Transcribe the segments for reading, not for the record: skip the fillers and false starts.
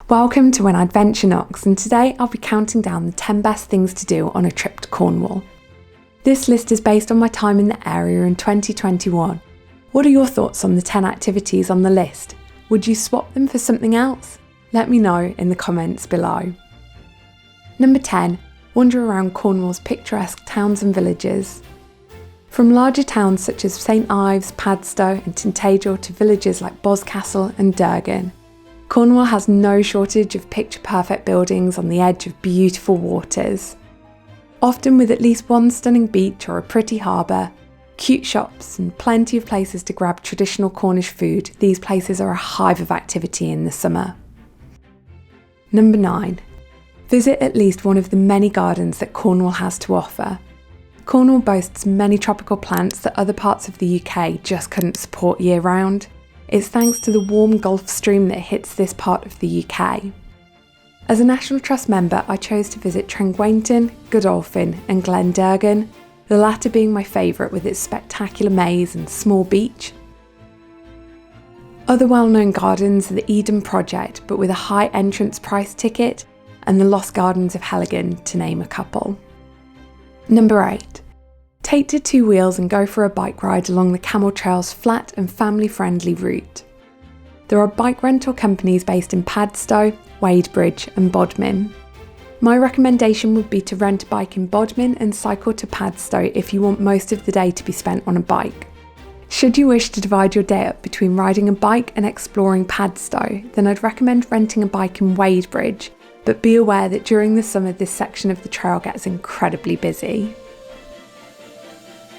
Welcome to When Adventure Knocks, and today I'll be counting down the 10 best things to do on a trip to Cornwall. This list is based on my time in the area in 2021. What are your thoughts on the 10 activities on the list? Would you swap them for something else? Let me know in the comments below. Number 10. Wander around Cornwall's picturesque towns and villages. From larger towns such as St Ives, Padstow and Tintagel to villages like Boscastle and Durgan, Cornwall has no shortage of picture-perfect buildings on the edge of beautiful waters. Often with at least one stunning beach or a pretty harbour, cute shops and plenty of places to grab traditional Cornish food, these places are a hive of activity in the summer. Number 9. Visit at least one of the many gardens that Cornwall has to offer. Cornwall boasts many tropical plants that other parts of the UK just couldn't support year-round. It's thanks to the warm Gulf Stream that hits this part of the UK. As a National Trust member, I chose to visit Trengwainton, Godolphin and Glendurgan, the latter being my favourite with its spectacular maze and small beach. Other well-known gardens are the Eden Project, but with a high entrance price ticket, and the Lost Gardens of Helligan, to name a couple. Number 8. Take to two wheels and go for a bike ride along the Camel Trail's flat and family-friendly route. There are bike rental companies based in Padstow, Wadebridge and Bodmin. My recommendation would be to rent a bike in Bodmin and cycle to Padstow if you want most of the day to be spent on a bike. Should you wish to divide your day up between riding a bike and exploring Padstow, then I'd recommend renting a bike in Wadebridge, but be aware that during the summer this section of the trail gets incredibly busy.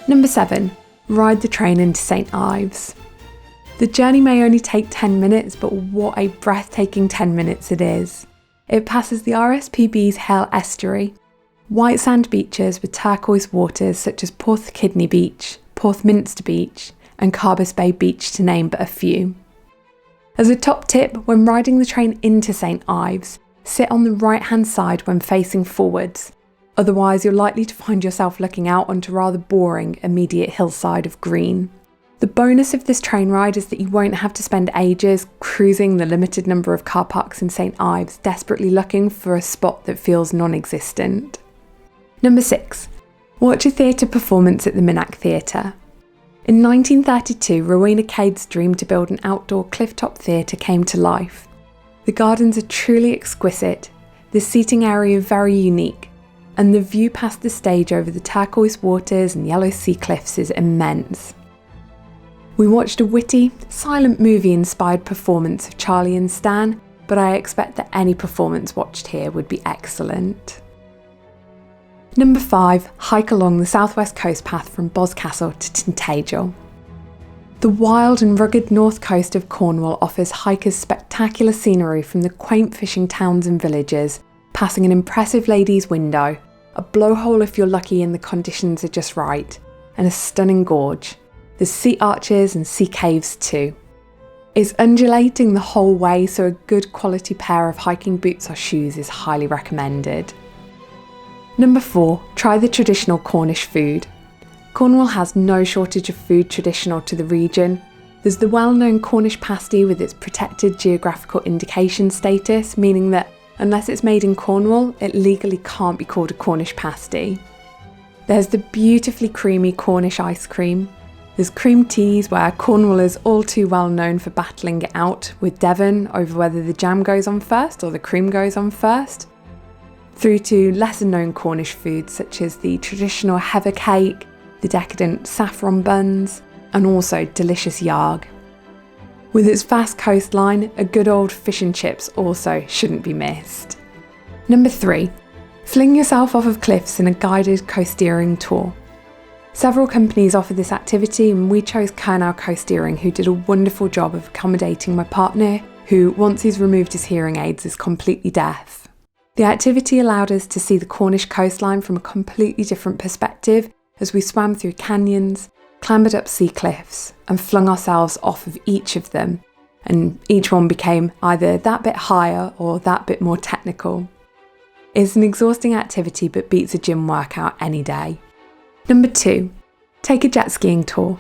Number 7. Ride the train into St Ives. The journey may only take 10 minutes, but what a breathtaking 10 minutes it is. It passes the RSPB's Hell Estuary, white sand beaches with turquoise waters such as Porthcurno Beach, Porthminster Beach and Carbis Bay Beach, to name but a few. As a top tip, when riding the train into St Ives, sit on the right hand side when facing forwards. Otherwise, you're likely to find yourself looking out onto rather boring immediate hillside of green. The bonus of this train ride is that you won't have to spend ages cruising the limited number of car parks in St Ives, desperately looking for a spot that feels non-existent. Number 6. Watch a theatre performance at the Minack Theatre. In 1932, Rowena Cade's dream to build an outdoor clifftop theatre came to life. The gardens are truly exquisite, the seating area very unique, and the view past the stage over the turquoise waters and yellow sea cliffs is immense. We watched a witty, silent movie-inspired performance of Charlie and Stan, but I expect that any performance watched here would be excellent. Number 5. Hike along the southwest coast path from Boscastle to Tintagel. The wild and rugged north coast of Cornwall offers hikers spectacular scenery from the quaint fishing towns and villages, passing an impressive lady's window, a blowhole if you're lucky and the conditions are just right, and a stunning gorge. There's sea arches and sea caves too. It's undulating the whole way, so a good quality pair of hiking boots or shoes is highly recommended. Number 4. Try the traditional Cornish food. Cornwall has no shortage of food traditional to the region. There's the well-known Cornish pasty with its protected geographical indication status, meaning that unless it's made in Cornwall, it legally can't be called a Cornish pasty. There's the beautifully creamy Cornish ice cream. There's cream teas, where Cornwall is all too well known for battling it out with Devon over whether the jam goes on first or the cream goes on first, through to lesser known Cornish foods such as the traditional heather cake, the decadent saffron buns, and also delicious yarg. With its vast coastline, a good old fish and chips also shouldn't be missed. Number 3. Fling yourself off of cliffs in a guided coasteering tour. Several companies offer this activity, and we chose Kernow Coasteering, who did a wonderful job of accommodating my partner, who, once he's removed his hearing aids, is completely deaf. The activity allowed us to see the Cornish coastline from a completely different perspective as we swam through canyons, clambered up sea cliffs and flung ourselves off of each of them, and each one became either that bit higher or that bit more technical. It's an exhausting activity but beats a gym workout any day. Number 2. Take a jet skiing tour.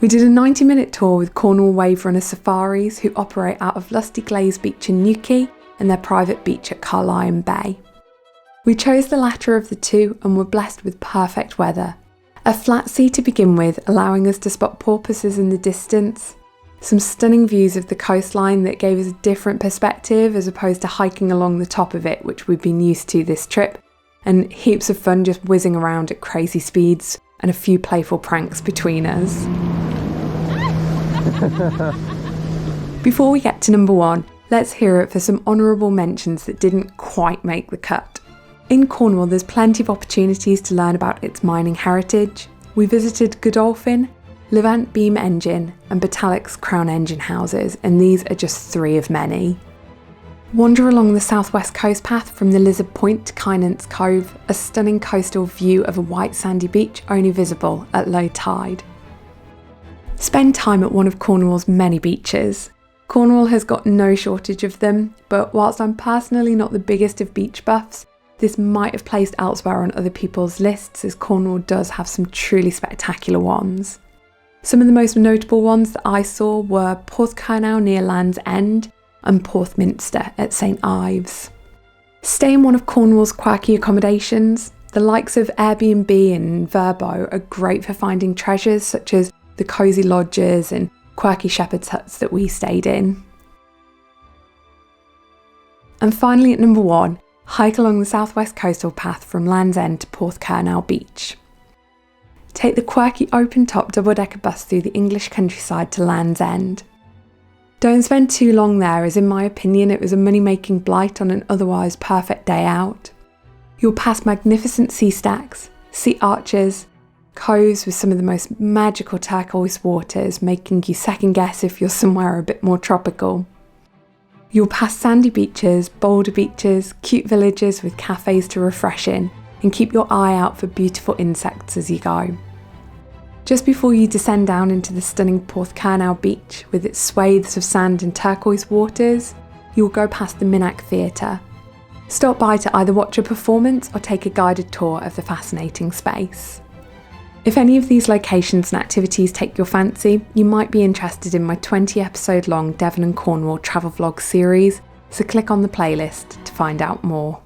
We did a 90-minute tour with Cornwall Waverunner Safaris, who operate out of Lusty Glaze Beach in Newquay and their private beach at Carlyon Bay. We chose the latter of the two and were blessed with perfect weather. A flat sea to begin with, allowing us to spot porpoises in the distance, some stunning views of the coastline that gave us a different perspective as opposed to hiking along the top of it, which we've been used to this trip, and heaps of fun just whizzing around at crazy speeds and a few playful pranks between us. Before we get to number one, let's hear it for some honourable mentions that didn't quite make the cut. In Cornwall, there's plenty of opportunities to learn about its mining heritage. We visited Godolphin, Levant Beam Engine and Botallack's Crown Engine houses, and these are just 3 of many. Wander along the southwest coast path from the Lizard Point to Kynance Cove, a stunning coastal view of a white sandy beach only visible at low tide. Spend time at one of Cornwall's many beaches. Cornwall has got no shortage of them, but whilst I'm personally not the biggest of beach buffs, this might have placed elsewhere on other people's lists, as Cornwall does have some truly spectacular ones. Some of the most notable ones that I saw were Porthcurno near Lands End and Porthminster at St Ives. Stay in one of Cornwall's quirky accommodations. The likes of Airbnb and Vrbo are great for finding treasures such as the cosy lodges and quirky shepherd's huts that we stayed in. And finally at number 1, hike along the southwest coastal path from Lands End to Porthcurno Beach. Take the quirky open-top double-decker bus through the English countryside to Lands End. Don't spend too long there, as in my opinion it was a money-making blight on an otherwise perfect day out. You'll pass magnificent sea stacks, sea arches, coves with some of the most magical turquoise waters, making you second guess if you're somewhere a bit more tropical. You'll pass sandy beaches, boulder beaches, cute villages with cafes to refresh in, and keep your eye out for beautiful insects as you go. Just before you descend down into the stunning Porthcurno Beach with its swathes of sand and turquoise waters, you'll go past the Minack Theatre. Stop by to either watch a performance or take a guided tour of the fascinating space. If any of these locations and activities take your fancy, you might be interested in my 20-episode long Devon and Cornwall travel vlog series, so click on the playlist to find out more.